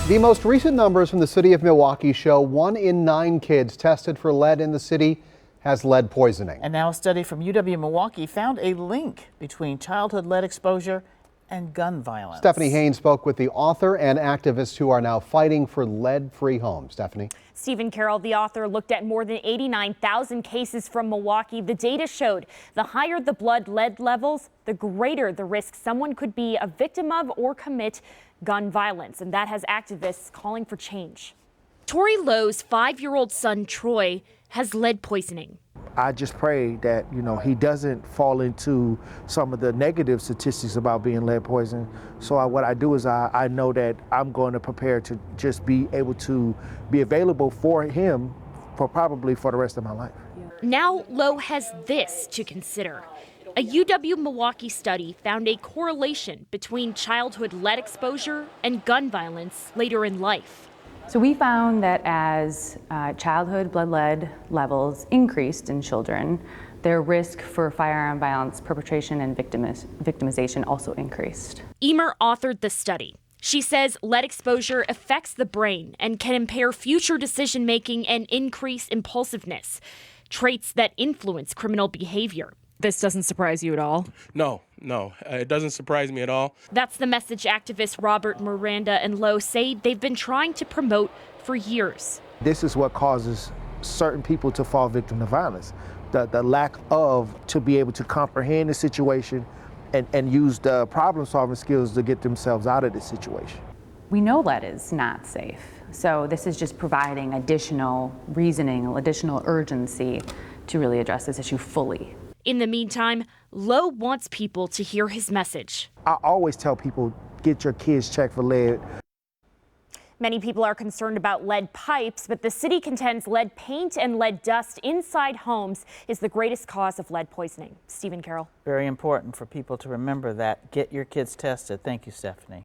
The most recent numbers from the City of Milwaukee show 1 in 9 kids tested for lead in the city has lead poisoning. And now a study from UW-Milwaukee found a link between childhood lead exposure and gun violence. Stephanie Haynes spoke with the author and activists who are now fighting for lead-free homes. Stephanie? Stephen Carroll, the author, looked at more than 89,000 cases from Milwaukee. The data showed the higher the blood lead levels, the greater the risk someone could be a victim of or commit gun violence. And that has activists calling for change. Tori Lowe's 5-year-old son, Troy, has lead poisoning. I just pray that, he doesn't fall into some of the negative statistics about being lead poisoned. So what I do is I know that I'm going to prepare to just be able to be available for him probably for the rest of my life. Now Lowe has this to consider. A UW-Milwaukee study found a correlation between childhood lead exposure and gun violence later in life. So we found that as childhood blood lead levels increased in children, their risk for firearm violence perpetration and victimization also increased. Emer authored the study. She says lead exposure affects the brain and can impair future decision-making and increase impulsiveness, traits that influence criminal behavior. This doesn't surprise you at all? No, it doesn't surprise me at all. That's the message activists Robert, Miranda, and Lowe say they've been trying to promote for years. This is what causes certain people to fall victim to violence. The lack of to be able to comprehend the situation and use the problem-solving skills to get themselves out of the situation. We know lead is not safe, so this is just providing additional reasoning, additional urgency to really address this issue fully. In the meantime, Lowe wants people to hear his message. I always tell people, get your kids checked for lead. Many people are concerned about lead pipes, but the city contends lead paint and lead dust inside homes is the greatest cause of lead poisoning. Stephen Carroll. Very important for people to remember that. Get your kids tested. Thank you, Stephanie.